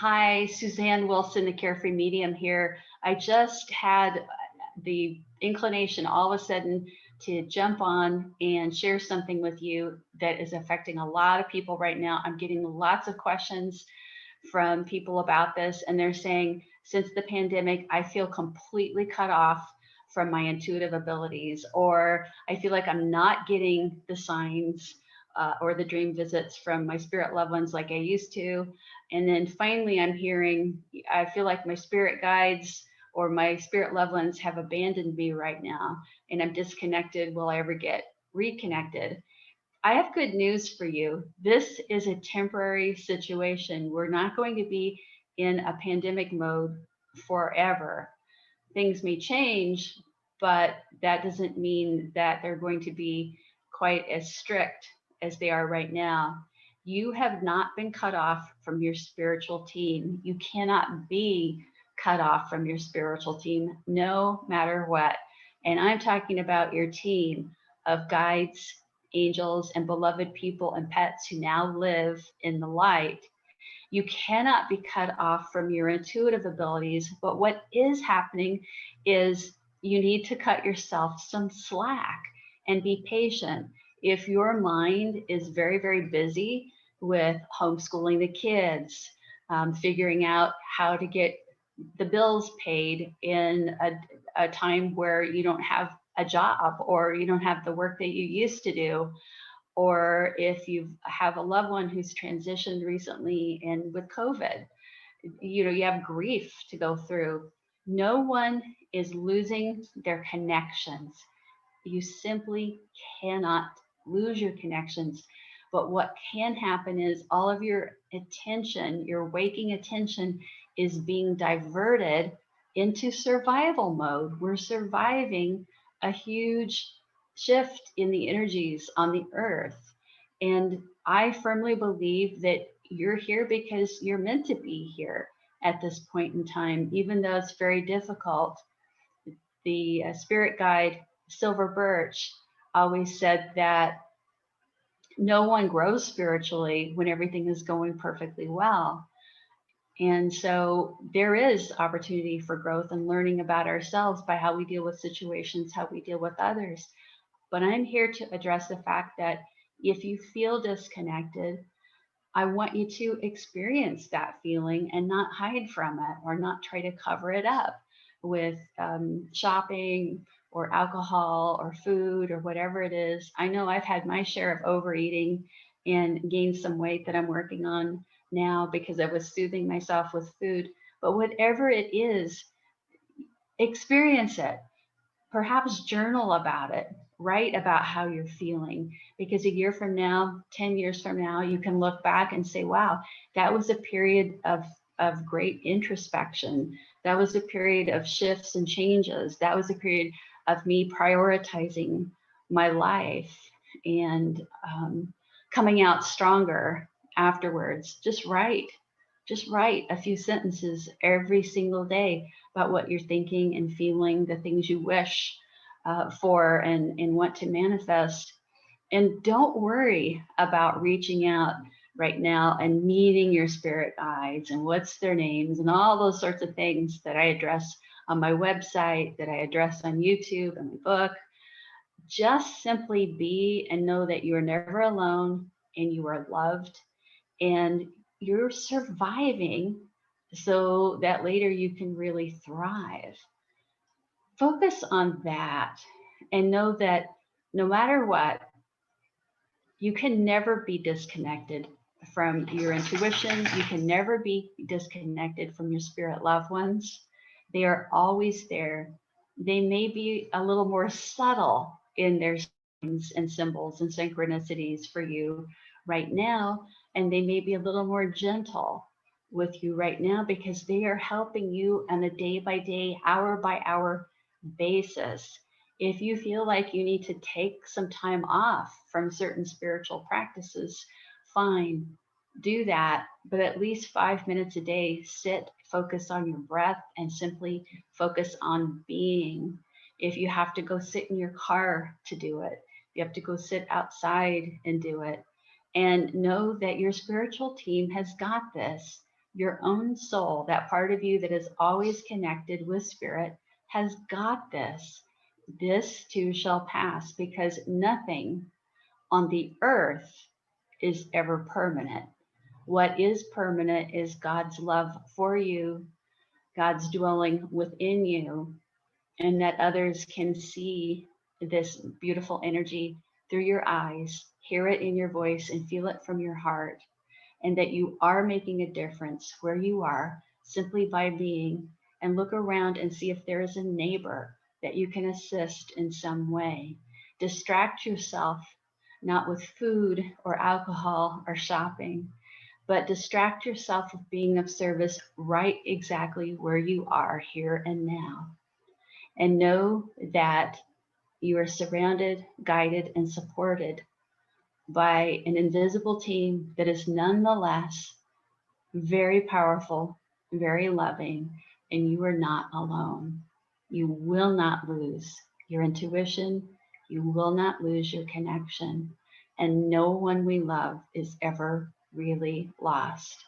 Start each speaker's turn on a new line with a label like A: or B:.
A: Hi, Susanne Wilson, the Carefree Medium here. I just had the inclination all of a sudden to jump on and share something with you that is affecting a lot of people right now. I'm getting lots of questions from people about this, and they're saying, since the pandemic, I feel completely cut off from my intuitive abilities, or I feel like I'm not getting the signs or the dream visits from my spirit loved ones like I used to. And then finally, I'm hearing, I feel like my spirit guides or my spirit loved ones have abandoned me right now, and I'm disconnected. Will I ever get reconnected? I have good news for you. This is a temporary situation. We're not going to be in a pandemic mode forever. Things may change, but that doesn't mean that they're going to be quite as strict as they are right now. You have not been cut off from your spiritual team. You cannot be cut off from your spiritual team, no matter what. And I'm talking about your team of guides, angels, and beloved people and pets who now live in the light. You cannot be cut off from your intuitive abilities, but what is happening is you need to cut yourself some slack and be patient. If your mind is very, very busy with homeschooling the kids, figuring out how to get the bills paid in a time where you don't have a job or you don't have the work that you used to do, or if you have a loved one who's transitioned recently and with COVID, you have grief to go through. No one is losing their connections. You simply cannot lose your connections. But what can happen is all of your attention, your waking attention, is being diverted into survival mode. We're surviving a huge shift in the energies on the earth. And I firmly believe that you're here because you're meant to be here at this point in time, even though it's very difficult. The spirit guide, Silver Birch, always said that no one grows spiritually when everything is going perfectly well. And so there is opportunity for growth and learning about ourselves by how we deal with situations, how we deal with others. But I'm here to address the fact that if you feel disconnected, I want you to experience that feeling and not hide from it or not try to cover it up with shopping or alcohol or food or whatever it is. I know I've had my share of overeating and gained some weight that I'm working on now because I was soothing myself with food. But whatever it is, experience it. Perhaps journal about it, write about how you're feeling, because a year from now, 10 years from now, you can look back and say, wow, that was a period of great introspection. That was a period of shifts and changes. That was a period of me prioritizing my life and coming out stronger afterwards. Just write a few sentences every single day about what you're thinking and feeling, the things you wish for and want to manifest. And don't worry about reaching out right now and meeting your spirit guides and what's their names and all those sorts of things that I address on my website, that I address on YouTube and my book. Just simply be and know that you are never alone and you are loved and you're surviving so that later you can really thrive. Focus on that and know that no matter what, you can never be disconnected from your intuition. You can never be disconnected from your spirit loved ones. They are always there. They may be a little more subtle in their signs and symbols and synchronicities for you right now, and they may be a little more gentle with you right now because they are helping you on a day by day, hour by hour basis. If you feel like you need to take some time off from certain spiritual practices, fine, do that. But at least 5 minutes a day, sit, focus on your breath, and simply focus on being. If you have to go sit in your car to do it, you have to go sit outside and do it. And know that your spiritual team has got this. Your own soul, that part of you that is always connected with spirit, has got this. This too shall pass, because nothing on the earth is ever permanent. What is permanent is God's love for you, God's dwelling within you, and that others can see this beautiful energy through your eyes, hear it in your voice, and feel it from your heart, and that you are making a difference where you are simply by being. And look around and see if there is a neighbor that you can assist in some way. Distract yourself, not with food or alcohol or shopping, but distract yourself with being of service right exactly where you are here and now. And know that you are surrounded, guided, and supported by an invisible team that is nonetheless very powerful, very loving, and you are not alone. You will not lose your intuition. You will not lose your connection. And no one we love is ever really lost.